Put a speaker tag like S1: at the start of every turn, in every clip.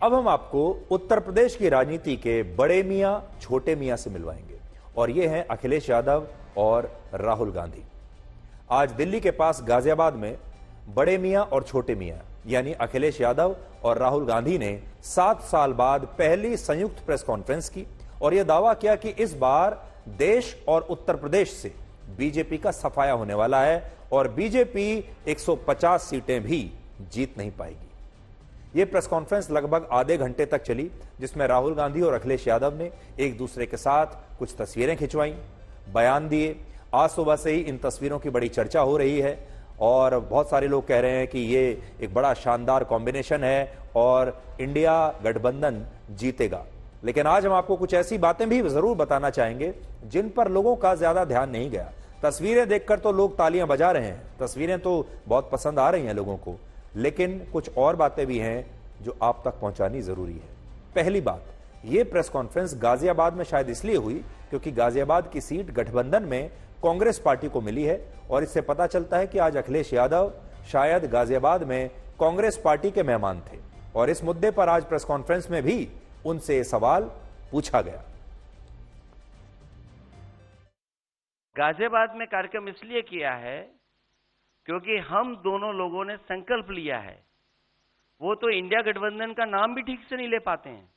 S1: अब हम आपको उत्तर प्रदेश की राजनीति के बड़े मियां छोटे मियां से मिलवाएंगे और ये हैं अखिलेश यादव और राहुल गांधी। आज दिल्ली के पास गाजियाबाद में बड़े मियां और छोटे मियां यानी अखिलेश यादव और राहुल गांधी ने 7 साल बाद पहली संयुक्त प्रेस कॉन्फ्रेंस की और यह दावा किया कि इस बार देश और उत्तर प्रदेश से बीजेपी का सफाया होने वाला है और बीजेपी 150 सीटें भी जीत नहीं पाएगी। यह प्रेस कॉन्फ्रेंस लगभग आधे घंटे तक चली, जिसमें राहुल गांधी और अखिलेश यादव ने एक दूसरे के साथ कुछ तस्वीरें खिंचवाई, बयान दिए। आज सुबह से ही इन तस्वीरों की बड़ी चर्चा हो रही है और बहुत सारे लोग कह रहे हैं कि ये एक बड़ा शानदार कॉम्बिनेशन है और इंडिया गठबंधन जीतेगा। लेकिन आज हम आपको कुछ ऐसी बातें भी जरूर बताना चाहेंगे जिन पर लोगों का ज्यादा ध्यान नहीं गया। तस्वीरें देखकर तो लोग तालियां बजा रहे हैं, तस्वीरें तो बहुत पसंद आ रही हैं लोगों को, लेकिन कुछ और बातें भी हैं जो आप तक पहुंचानी जरूरी है। पहली बात, यह प्रेस कॉन्फ्रेंस गाजियाबाद में शायद इसलिए हुई क्योंकि गाजियाबाद की सीट गठबंधन में कांग्रेस पार्टी को मिली है और इससे पता चलता है कि आज अखिलेश यादव शायद गाजियाबाद में कांग्रेस पार्टी के मेहमान थे और इस मुद्दे पर आज प्रेस कॉन्फ्रेंस में भी उनसे सवाल पूछा गया।
S2: गाजियाबाद में कार्यक्रम इसलिए किया है क्योंकि हम दोनों लोगों ने संकल्प लिया है। वो तो इंडिया गठबंधन का नाम भी ठीक से नहीं ले पाते हैं।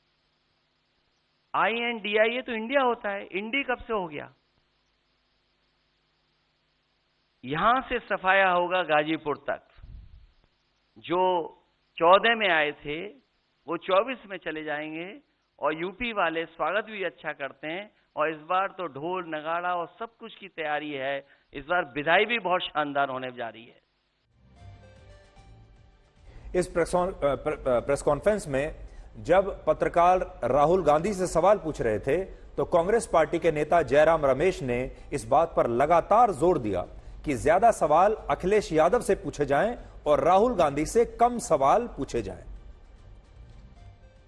S2: INDIA तो इंडिया होता है, इंडी कब से हो गया? यहां से सफाया होगा गाजीपुर तक। जो 14 में आए थे वो 24 में चले जाएंगे और यूपी वाले स्वागत भी अच्छा करते हैं और इस बार तो ढोल नगाड़ा और सब कुछ की तैयारी है। इस बार विदाई भी बहुत शानदार होने जा रही है।
S1: इस प्रेस कॉन्फ्रेंस में जब पत्रकार राहुल गांधी से सवाल पूछ रहे थे तो कांग्रेस पार्टी के नेता जयराम रमेश ने इस बात पर लगातार जोर दिया कि ज्यादा सवाल अखिलेश यादव से पूछे जाएं और राहुल गांधी से कम सवाल पूछे जाएं।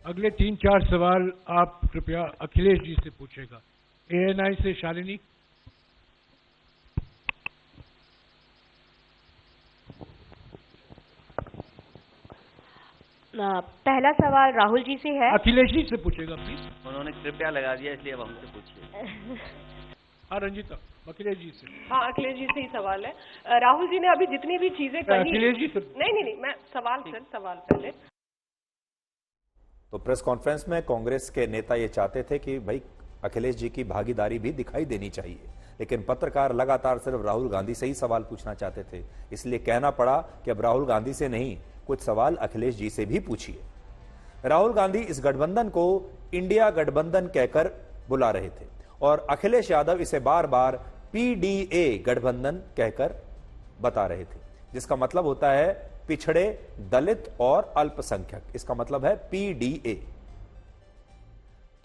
S3: अगले 3-4 सवाल आप कृपया अखिलेश जी से पूछेगा। ANI से शालिनी।
S4: पहला सवाल राहुल जी से है।
S3: अखिलेश जी से पूछेगा प्लीज।
S2: उन्होंने कृपया लगा दिया इसलिए अब हमसे पूछिए।
S3: हाँ रंजीता, अखिलेश जी से।
S5: हाँ अखिलेश जी से ही सवाल है। राहुल जी ने अभी जितनी भी चीजें कही।
S3: अखिलेश जी से।
S5: नहीं, मैं सवाल पहले।
S1: तो प्रेस कॉन्फ्रेंस में कांग्रेस के नेता ये चाहते थे कि भाई अखिलेश जी की भागीदारी भी दिखाई देनी चाहिए, लेकिन पत्रकार लगातार सिर्फ राहुल गांधी से ही सवाल पूछना चाहते थे, इसलिए कहना पड़ा कि अब राहुल गांधी से नहीं, कुछ सवाल अखिलेश जी से भी पूछिए। राहुल गांधी इस गठबंधन को इंडिया गठबंधन कहकर बुला रहे थे और अखिलेश यादव इसे बार बार PDA गठबंधन कहकर बता रहे थे, जिसका मतलब होता है पिछड़े, दलित और अल्पसंख्यक। इसका मतलब है PDA।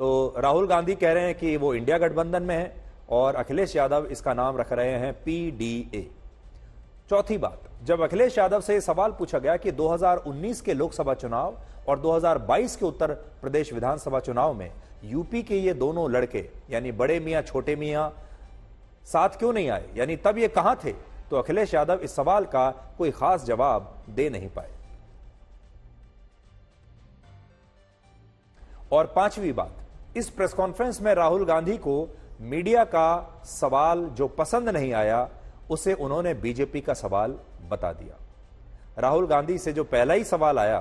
S1: तो राहुल गांधी कह रहे हैं कि वो इंडिया गठबंधन में है और अखिलेश यादव इसका नाम रख रहे हैं PDA। चौथी बात, जब अखिलेश यादव से सवाल पूछा गया कि 2019 के लोकसभा चुनाव और 2022 के उत्तर प्रदेश विधानसभा चुनाव में यूपी के ये दोनों लड़के यानी बड़े मियां छोटे मियां साथ क्यों नहीं आए, यानी तब ये कहां थे, तो अखिलेश यादव इस सवाल का कोई खास जवाब दे नहीं पाए। और पांचवी बात, इस प्रेस कॉन्फ्रेंस में राहुल गांधी को मीडिया का सवाल जो पसंद नहीं आया उसे उन्होंने बीजेपी का सवाल बता दिया। राहुल गांधी से जो पहला ही सवाल आया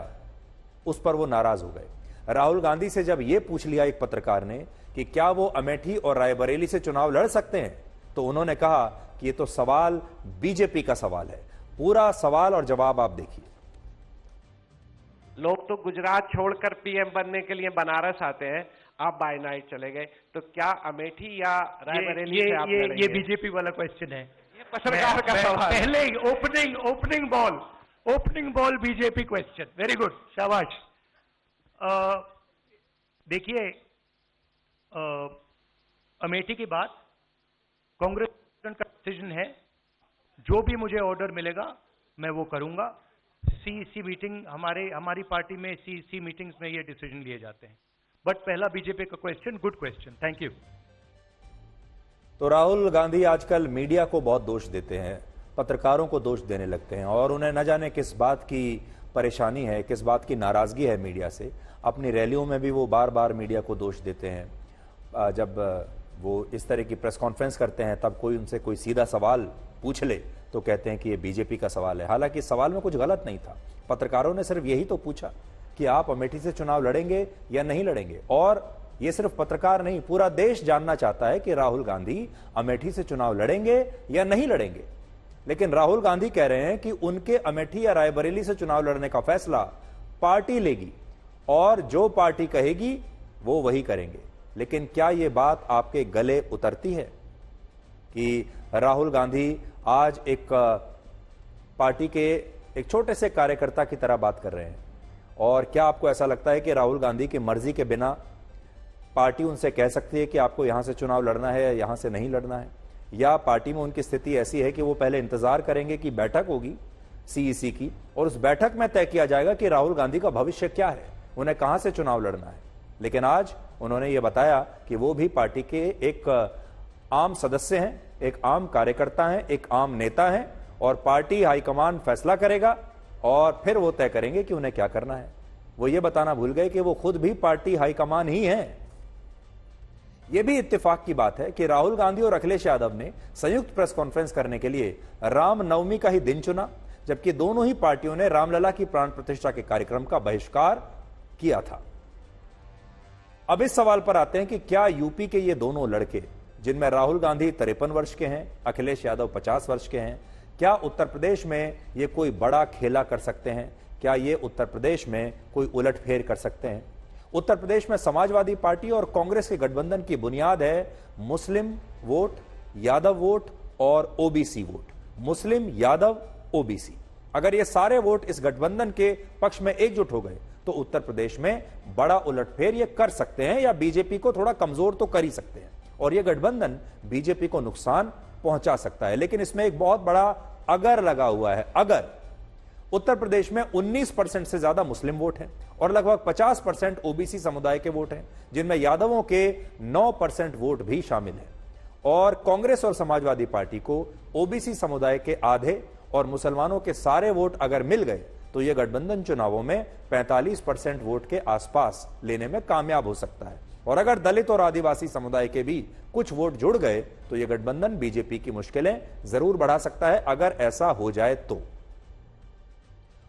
S1: उस पर वो नाराज हो गए। राहुल गांधी से जब यह पूछ लिया एक पत्रकार ने कि क्या वो अमेठी और रायबरेली से चुनाव लड़ सकते हैं, तो उन्होंने कहा कि ये तो सवाल बीजेपी का सवाल है। पूरा सवाल और जवाब आप देखिए।
S6: लोग तो गुजरात छोड़कर PM बनने के लिए बनारस आते हैं, आप बाय नाइट चले गए, तो क्या अमेठी या रायबरेली से आप लड़ेंगे?
S7: ये बीजेपी वाला क्वेश्चन है।
S6: ये पत्रकार का सवाल।
S7: पहले ही opening ball BJP question. Very good, शाबाश। देखिए, अमेठी की बात कांग्रेस का डिसीजन है। जो भी मुझे ऑर्डर मिलेगा मैं वो करूंगा। CEC मीटिंग हमारी पार्टी में CEC मीटिंग्स में ये डिसीजन लिए जाते हैं। बट पहला बीजेपी का question, good question, thank you.
S1: तो राहुल गांधी आजकल मीडिया को बहुत दोष देते हैं, पत्रकारों को दोष देने लगते हैं और उन्हें न जाने किस बात की परेशानी है, किस बात की नाराजगी है मीडिया से। अपनी रैलियों में भी वो बार बार मीडिया को दोष देते हैं। जब वो इस तरह की प्रेस कॉन्फ्रेंस करते हैं तब कोई उनसे कोई सीधा सवाल पूछ ले तो कहते हैं कि ये बीजेपी का सवाल है। हालांकि सवाल में कुछ गलत नहीं था, पत्रकारों ने सिर्फ यही तो पूछा कि आप अमेठी से चुनाव लड़ेंगे या नहीं लड़ेंगे। और ये सिर्फ पत्रकार नहीं, पूरा देश जानना चाहता है कि राहुल गांधी अमेठी से चुनाव लड़ेंगे या नहीं लड़ेंगे। लेकिन राहुल गांधी कह रहे हैं कि उनके अमेठी या रायबरेली से चुनाव लड़ने का फैसला पार्टी लेगी और जो पार्टी कहेगी वो वही करेंगे। लेकिन क्या यह बात आपके गले उतरती है कि राहुल गांधी आज एक पार्टी के एक छोटे से कार्यकर्ता की तरह बात कर रहे हैं? और क्या आपको ऐसा लगता है कि राहुल गांधी की मर्जी के बिना पार्टी उनसे कह सकती है कि आपको यहां से चुनाव लड़ना है या यहां से नहीं लड़ना है? या पार्टी में उनकी स्थिति ऐसी है कि वो पहले इंतजार करेंगे कि बैठक होगी सीईसी की और उस बैठक में तय किया जाएगा कि राहुल गांधी का भविष्य क्या है, उन्हें कहां से चुनाव लड़ना है? लेकिन आज उन्होंने ये बताया कि वो भी पार्टी के एक आम सदस्य हैं, एक आम कार्यकर्ता हैं, एक आम नेता हैं और पार्टी हाईकमान फैसला करेगा और फिर वो तय करेंगे कि उन्हें क्या करना है। वो ये बताना भूल गए कि वो खुद भी पार्टी हाईकमान ही हैं। यह भी इत्तेफाक की बात है कि राहुल गांधी और अखिलेश यादव ने संयुक्त प्रेस कॉन्फ्रेंस करने के लिए रामनवमी का ही दिन चुना, जबकि दोनों ही पार्टियों ने रामलला की प्राण प्रतिष्ठा के कार्यक्रम का बहिष्कार किया था। अब इस सवाल पर आते हैं कि क्या यूपी के ये दोनों लड़के, जिनमें राहुल गांधी 53 वर्ष के हैं, अखिलेश यादव 50 वर्ष के हैं, क्या उत्तर प्रदेश में ये कोई बड़ा खेला कर सकते हैं? क्या ये उत्तर प्रदेश में कोई उलटफेर कर सकते हैं? उत्तर प्रदेश में समाजवादी पार्टी और कांग्रेस के गठबंधन की बुनियाद है मुस्लिम वोट, यादव वोट और ओबीसी वोट। मुस्लिम, यादव, ओबीसी, अगर ये सारे वोट इस गठबंधन के पक्ष में एकजुट हो गए तो उत्तर प्रदेश में बड़ा उलटफेर ये कर सकते हैं या बीजेपी को थोड़ा कमजोर तो कर ही सकते हैं और ये गठबंधन बीजेपी को नुकसान पहुंचा सकता है। लेकिन इसमें एक बहुत बड़ा अगर लगा हुआ है। अगर उत्तर प्रदेश में 19% से ज्यादा मुस्लिम वोट हैं और लगभग 50% ओबीसी समुदाय के वोट हैं, जिनमें यादवों के 9% वोट भी शामिल हैं, और कांग्रेस और समाजवादी पार्टी को ओबीसी समुदाय के आधे और मुसलमानों के सारे वोट अगर मिल गए तो यह गठबंधन चुनावों में 45% वोट के आसपास लेने में कामयाब हो सकता है। और अगर दलित और आदिवासी समुदाय के भी कुछ वोट जुड़ गए तो यह गठबंधन बीजेपी की मुश्किलें जरूर बढ़ा सकता है, अगर ऐसा हो जाए तो।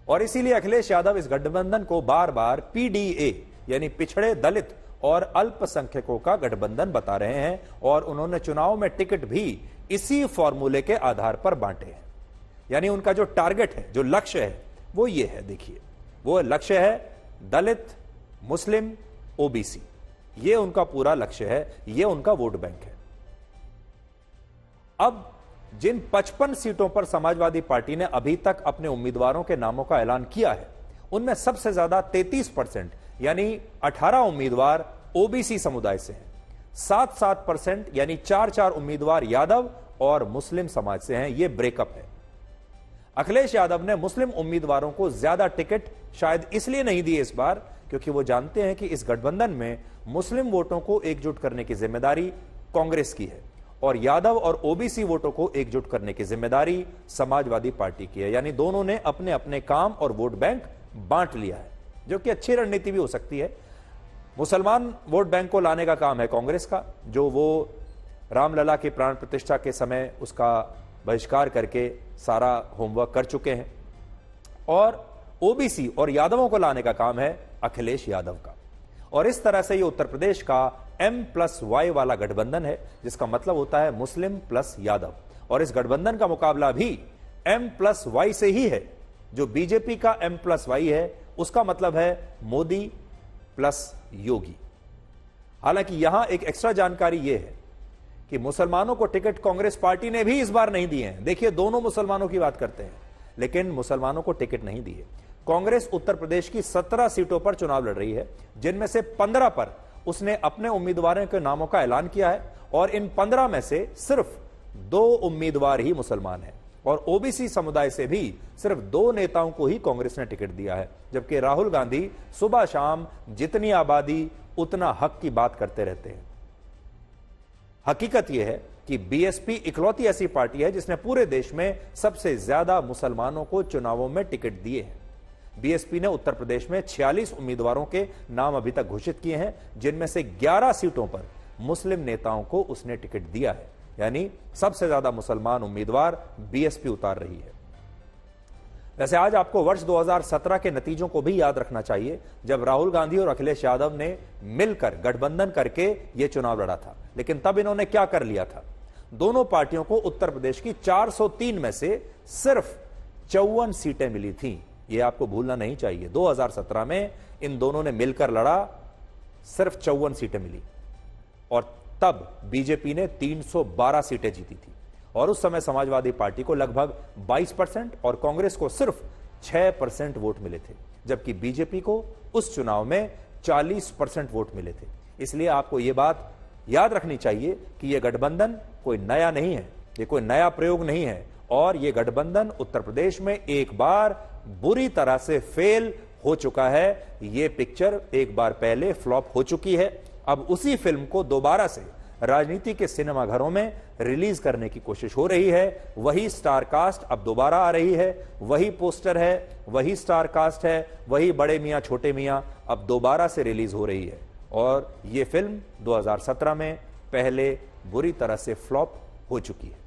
S1: और इसीलिए अखिलेश यादव इस गठबंधन को बार बार पीडीए यानी पिछड़े, दलित और अल्पसंख्यकों का गठबंधन बता रहे हैं और उन्होंने चुनाव में टिकट भी इसी फॉर्मूले के आधार पर बांटे हैं। यानी उनका जो टारगेट है, जो लक्ष्य है, वो ये है। देखिए, वो लक्ष्य है दलित, मुस्लिम, ओबीसी, ये उनका पूरा लक्ष्य है, ये उनका वोट बैंक है। अब जिन 55 सीटों पर समाजवादी पार्टी ने अभी तक अपने उम्मीदवारों के नामों का ऐलान किया है, उनमें सबसे ज्यादा 33% यानी 18 उम्मीदवार ओबीसी समुदाय से हैं, 7% यानी 4 उम्मीदवार यादव और मुस्लिम समाज से हैं। यह ब्रेकअप है। अखिलेश यादव ने मुस्लिम उम्मीदवारों को ज्यादा टिकट शायद इसलिए नहीं दिए इस बार क्योंकि वो जानते हैं कि इस गठबंधन में मुस्लिम वोटों को एकजुट करने की जिम्मेदारी कांग्रेस की है और यादव और ओबीसी वोटों को एकजुट करने की जिम्मेदारी समाजवादी पार्टी की है। यानी दोनों ने अपने अपने काम और वोट बैंक बांट लिया है, जो कि अच्छी रणनीति भी हो सकती है। मुसलमान वोट बैंक को लाने का काम है कांग्रेस का, जो वो रामलला की प्राण प्रतिष्ठा के समय उसका बहिष्कार करके सारा होमवर्क कर चुके हैं, और ओबीसी और यादवों को लाने का काम है अखिलेश यादव का। और इस तरह से ये उत्तर प्रदेश का M+Y वाला गठबंधन है, जिसका मतलब होता है मुस्लिम प्लस यादव। और इस गठबंधन का मुकाबला भी M+Y से ही है। जो बीजेपी का M+Y है उसका मतलब है मोदी प्लस योगी। हालांकि यहां एक एक्स्ट्रा जानकारी यह है कि मुसलमानों को टिकट कांग्रेस पार्टी ने भी इस बार नहीं दिए हैं। देखिए, दोनों मुसलमानों की बात करते हैं, लेकिन मुसलमानों को टिकट नहीं दिए। कांग्रेस उत्तर प्रदेश की 17 सीटों पर चुनाव लड़ रही है, जिनमें से 15 पर उसने अपने उम्मीदवारों के नामों का ऐलान किया है, और इन 15 में से सिर्फ 2 उम्मीदवार ही मुसलमान हैं, और ओबीसी समुदाय से भी सिर्फ 2 नेताओं को ही कांग्रेस ने टिकट दिया है। जबकि राहुल गांधी सुबह शाम जितनी आबादी उतना हक की बात करते रहते हैं। हकीकत यह है कि बीएसपी इकलौती ऐसी पार्टी है जिसने पूरे देश में सबसे ज्यादा मुसलमानों को चुनावों में टिकट दिए हैं। बीएसपी ने उत्तर प्रदेश में 46 उम्मीदवारों के नाम अभी तक घोषित किए हैं, जिनमें से 11 सीटों पर मुस्लिम नेताओं को उसने टिकट दिया है। यानी सबसे ज्यादा मुसलमान उम्मीदवार बीएसपी उतार रही है। वैसे आज आपको वर्ष 2017 के नतीजों को भी याद रखना चाहिए, जब राहुल गांधी और अखिलेश यादव ने मिलकर गठबंधन करके यह चुनाव लड़ा था। लेकिन तब इन्होंने क्या कर लिया था? दोनों पार्टियों को उत्तर प्रदेश की 403 में से सिर्फ 54 सीटें मिली थीं। यह आपको भूलना नहीं चाहिए। 2017 में इन दोनों ने मिलकर लड़ा, सिर्फ 54 सीटें मिली और तब बीजेपी ने 312 सीटें जीती थी और उस समय समाजवादी पार्टी को लगभग 22% और कांग्रेस को सिर्फ 6% वोट मिले थे, जबकि बीजेपी को उस चुनाव में 40% वोट मिले थे। इसलिए आपको यह बात याद रखनी चाहिए कि यह गठबंधन कोई नया नहीं है, यह कोई नया प्रयोग नहीं है और यह गठबंधन उत्तर प्रदेश में एक बार बुरी तरह से फेल हो चुका है। यह पिक्चर एक बार पहले फ्लॉप हो चुकी है। अब उसी फिल्म को दोबारा से राजनीति के सिनेमाघरों में रिलीज करने की कोशिश हो रही है। वही स्टार कास्ट अब दोबारा आ रही है, वही पोस्टर है, वही स्टार कास्ट है, वही बड़े मियां छोटे मियां अब दोबारा से रिलीज हो रही है और यह फिल्म 2017 में पहले बुरी तरह से फ्लॉप हो चुकी है।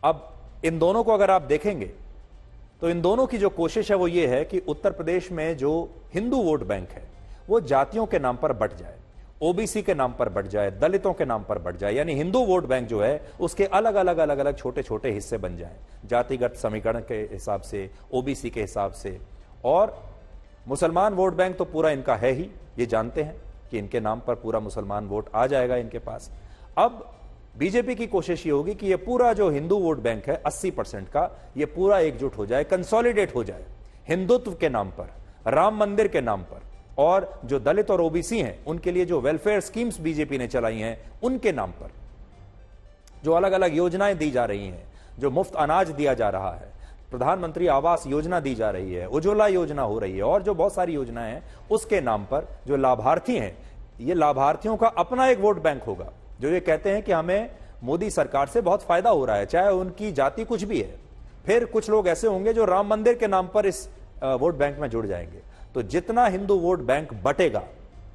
S1: अब इन दोनों को अगर आप देखेंगे तो इन दोनों की जो कोशिश है वो ये है कि उत्तर प्रदेश में जो हिंदू वोट बैंक है वो जातियों के नाम पर बंट जाए, ओबीसी के नाम पर बंट जाए, दलितों के नाम पर बंट जाए। यानी हिंदू वोट बैंक जो है उसके अलग अलग छोटे छोटे हिस्से बन जाएं, जातिगत समीकरण के हिसाब से, ओबीसी के हिसाब से। और मुसलमान वोट बैंक तो पूरा इनका है ही, ये जानते हैं कि इनके नाम पर पूरा मुसलमान वोट आ जाएगा इनके पास। अब बीजेपी की कोशिश ये होगी कि ये पूरा जो हिंदू वोट बैंक है 80% का, ये पूरा एकजुट हो जाए, कंसोलिडेट हो जाए हिंदुत्व के नाम पर, राम मंदिर के नाम पर, और जो दलित और ओबीसी हैं उनके लिए जो वेलफेयर स्कीम्स बीजेपी ने चलाई हैं उनके नाम पर, जो अलग अलग योजनाएं दी जा रही हैं, जो मुफ्त अनाज दिया जा रहा है, प्रधानमंत्री आवास योजना दी जा रही है, उज्ज्वला योजना हो रही है और जो बहुत सारी योजनाएं हैं उसके नाम पर जो लाभार्थी हैं, ये लाभार्थियों का अपना एक वोट बैंक होगा, जो ये कहते हैं कि हमें मोदी सरकार से बहुत फायदा हो रहा है, चाहे उनकी जाति कुछ भी है। फिर कुछ लोग ऐसे होंगे जो राम मंदिर के नाम पर इस वोट बैंक में जुड़ जाएंगे। तो जितना हिंदू वोट बैंक बटेगा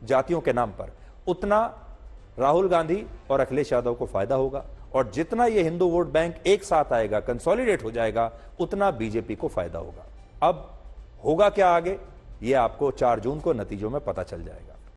S1: जातियों के नाम पर, उतना राहुल गांधी और अखिलेश यादव को फायदा होगा, और जितना ये हिंदू वोट बैंक एक साथ आएगा, कंसोलिडेट हो जाएगा, उतना बीजेपी को फायदा होगा। अब होगा क्या आगे, ये आपको 4 जून को नतीजों में पता चल जाएगा।